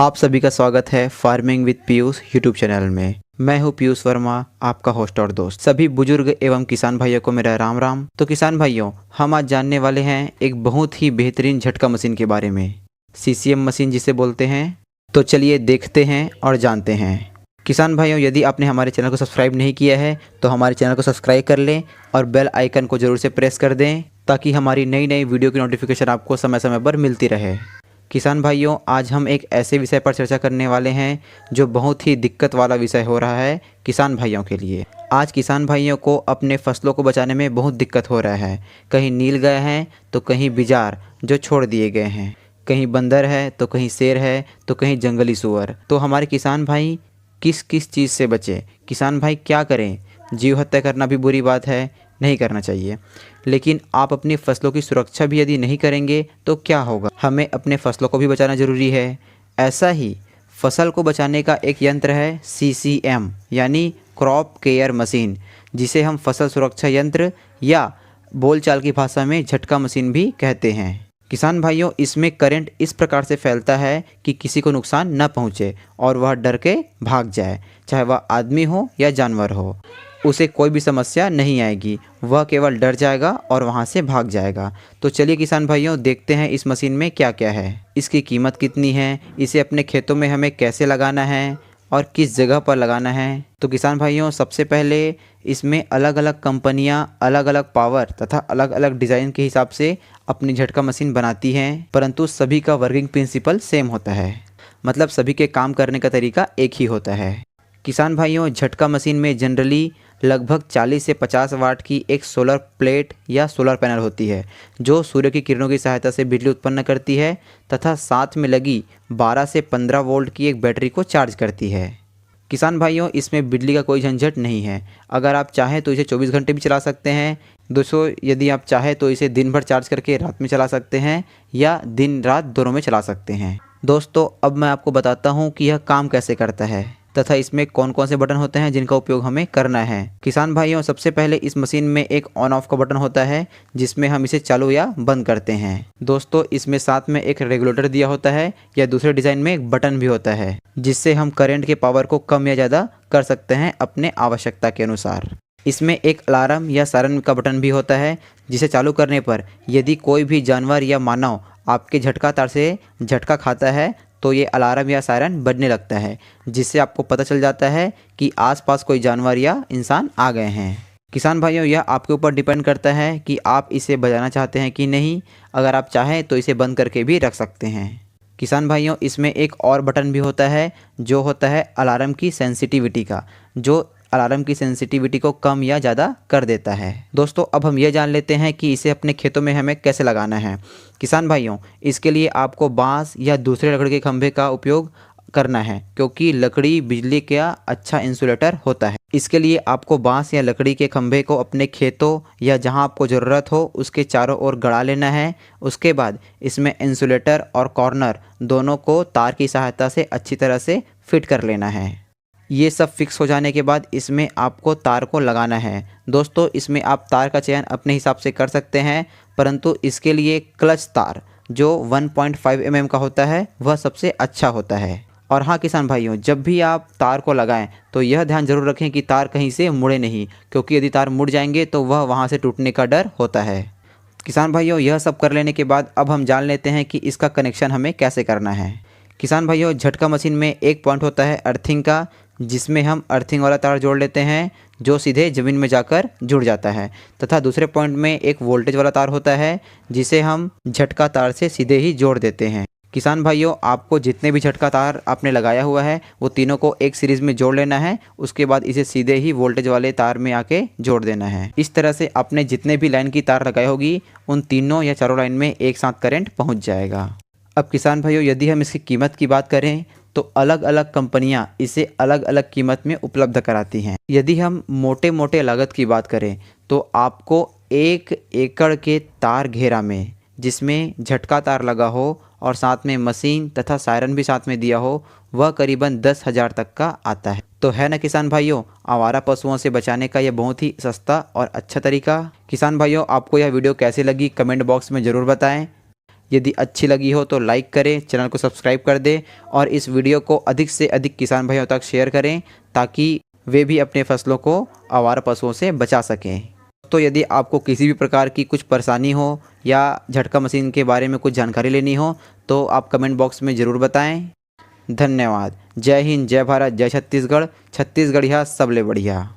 आप सभी का स्वागत है farming with Piyush YouTube channel में। मैं हूं पीयूष वर्मा, आपका होस्ट और दोस्त। सभी बुजुर्ग एवं किसान भाइयों को मेरा राम राम। तो किसान भाइयों, हम आज जानने वाले हैं एक बहुत ही बेहतरीन झटका मशीन के बारे में, CCM मशीन जिसे बोलते हैं। तो चलिए देखते हैं और जानते हैं। किसान भाइयों, यदि आपने हमारे चैनल को सब्सक्राइब नहीं किया है तो हमारे चैनल को सब्सक्राइब कर लें और बेल आइकन को ज़रूर से प्रेस कर दें ताकि हमारी नई नई वीडियो की नोटिफिकेशन आपको समय समय पर मिलती रहे। किसान भाइयों, आज हम एक ऐसे विषय पर चर्चा करने वाले हैं जो बहुत ही दिक्कत वाला विषय हो रहा है किसान भाइयों के लिए। आज किसान भाइयों को अपने फसलों को बचाने में बहुत दिक्कत हो रहा है। कहीं नील गए हैं तो कहीं बिजार जो छोड़ दिए गए हैं, कहीं बंदर है तो कहीं शेर है तो कहीं जंगली सुअर। तो हमारे किसान भाई किस किस चीज़ से बचे? किसान भाई क्या करें? जीव हत्या करना भी बुरी बात है, नहीं करना चाहिए। लेकिन आप अपनी फसलों की सुरक्षा भी यदि नहीं करेंगे तो क्या होगा? हमें अपने फसलों को भी बचाना ज़रूरी है। ऐसा ही फसल को बचाने का एक यंत्र है CCM यानी क्रॉप केयर मशीन, जिसे हम फसल सुरक्षा यंत्र या बोलचाल की भाषा में झटका मशीन भी कहते हैं। किसान भाइयों, इसमें करंट इस प्रकार से फैलता है कि किसी को नुकसान न पहुंचे और वह डर के भाग जाए, चाहे वह आदमी हो या जानवर हो। उसे कोई भी समस्या नहीं आएगी, वह केवल डर जाएगा और वहां से भाग जाएगा। तो चलिए किसान भाइयों, देखते हैं इस मशीन में क्या क्या है, इसकी कीमत कितनी है, इसे अपने खेतों में हमें कैसे लगाना है और किस जगह पर लगाना है। तो किसान भाइयों, सबसे पहले इसमें अलग अलग कंपनियां अलग अलग पावर तथा अलग अलग डिज़ाइन के हिसाब से अपनी झटका मशीन बनाती हैं, परंतु सभी का वर्किंग प्रिंसिपल सेम होता है। मतलब सभी के काम करने का तरीका एक ही होता है। किसान भाइयों, झटका मशीन में जनरली लगभग 40 से 50 वाट की एक सोलर प्लेट या सोलर पैनल होती है जो सूर्य की किरणों की सहायता से बिजली उत्पन्न करती है तथा साथ में लगी 12 से 15 वोल्ट की एक बैटरी को चार्ज करती है। किसान भाइयों, इसमें बिजली का कोई झंझट नहीं है। अगर आप चाहें तो इसे 24 घंटे भी चला सकते हैं। दोस्तों, यदि आप चाहें तो इसे दिन भर चार्ज करके रात में चला सकते हैं या दिन रात दोनों में चला सकते हैं। दोस्तों, अब मैं आपको बताता हूँ कि यह काम कैसे करता है तथा इसमें कौन कौन से बटन होते हैं जिनका उपयोग हमें करना है। किसान भाइयों, सबसे पहले इस मशीन में एक ऑन ऑफ का बटन होता है जिसमें हम इसे चालू या बंद करते हैं। दोस्तों, इसमें साथ में एक रेगुलेटर दिया होता है या दूसरे डिजाइन में एक बटन भी होता है जिससे हम करंट के पावर को कम या ज़्यादा कर सकते हैं अपने आवश्यकता के अनुसार। इसमें एक अलार्म या सायरन का बटन भी होता है जिसे चालू करने पर यदि कोई भी जानवर या मानव आपके झटका तार से झटका खाता है तो ये अलार्म या सायरन बजने लगता है, जिससे आपको पता चल जाता है कि आसपास कोई जानवर या इंसान आ गए हैं। किसान भाइयों, यह आपके ऊपर डिपेंड करता है कि आप इसे बजाना चाहते हैं कि नहीं। अगर आप चाहें तो इसे बंद करके भी रख सकते हैं। किसान भाइयों, इसमें एक और बटन भी होता है जो होता है अलार्म की सेंसिटिविटी का, जो अलार्म की सेंसिटिविटी को कम या ज़्यादा कर देता है। दोस्तों, अब हम ये जान लेते हैं कि इसे अपने खेतों में हमें कैसे लगाना है। किसान भाइयों, इसके लिए आपको बांस या दूसरे लकड़ी के खंभे का उपयोग करना है क्योंकि लकड़ी बिजली का अच्छा इंसुलेटर होता है। इसके लिए आपको बांस या लकड़ी के खंभे को अपने खेतों या जहां आपको ज़रूरत हो उसके चारों ओर गड़ा लेना है। उसके बाद इसमें इंसुलेटर और कॉर्नर दोनों को तार की सहायता से अच्छी तरह से फिट कर लेना है। ये सब फिक्स हो जाने के बाद इसमें आपको तार को लगाना है। दोस्तों, इसमें आप तार का चयन अपने हिसाब से कर सकते हैं, परंतु इसके लिए क्लच तार जो 1.5 mm का होता है वह सबसे अच्छा होता है। और हाँ किसान भाइयों, जब भी आप तार को लगाएं तो यह ध्यान जरूर रखें कि तार कहीं से मुड़े नहीं, क्योंकि यदि तार मुड़ जाएंगे तो वह वहाँ से टूटने का डर होता है। किसान भाइयों, यह सब कर लेने के बाद अब हम जान लेते हैं कि इसका कनेक्शन हमें कैसे करना है। किसान भाइयों, झटका मशीन में एक पॉइंट होता है अर्थिंग का, जिसमें हम अर्थिंग वाला तार जोड़ लेते हैं जो सीधे ज़मीन में जाकर जुड़ जाता है, तथा दूसरे पॉइंट में एक वोल्टेज वाला तार होता है जिसे हम झटका तार से सीधे ही जोड़ देते हैं। किसान भाइयों, आपको जितने भी झटका तार आपने लगाया हुआ है वो तीनों को एक सीरीज़ में जोड़ लेना है। उसके बाद इसे सीधे ही वोल्टेज वाले तार में आके जोड़ देना है। इस तरह से आपने जितने भी लाइन की तार लगाई होगी उन तीनों या चारों लाइन में एक साथ करंट पहुँच जाएगा। अब किसान भाइयों, यदि हम इसकी कीमत की बात करें तो अलग अलग कंपनियां इसे अलग अलग कीमत में उपलब्ध कराती हैं। यदि हम मोटे मोटे लागत की बात करें तो आपको 1 एकड़ के तार घेरा में, जिसमें झटका तार लगा हो और साथ में मशीन तथा सायरन भी साथ में दिया हो, वह करीबन 10,000 तक का आता है। तो है ना किसान भाइयों, आवारा पशुओं से बचाने का यह बहुत ही सस्ता और अच्छा तरीका। किसान भाइयों, आपको यह वीडियो कैसी लगी कमेंट बॉक्स में ज़रूर बताएं। यदि अच्छी लगी हो तो लाइक करें, चैनल को सब्सक्राइब कर दें और इस वीडियो को अधिक से अधिक किसान भाइयों तक शेयर करें ताकि वे भी अपने फसलों को आवारा पशुओं से बचा सकें। तो यदि आपको किसी भी प्रकार की कुछ परेशानी हो या झटका मशीन के बारे में कुछ जानकारी लेनी हो तो आप कमेंट बॉक्स में ज़रूर बताएं। धन्यवाद। जय हिंद, जय भारत, जय छत्तीसगढ़। छत्तीसगढ़िया सबले बढ़िया।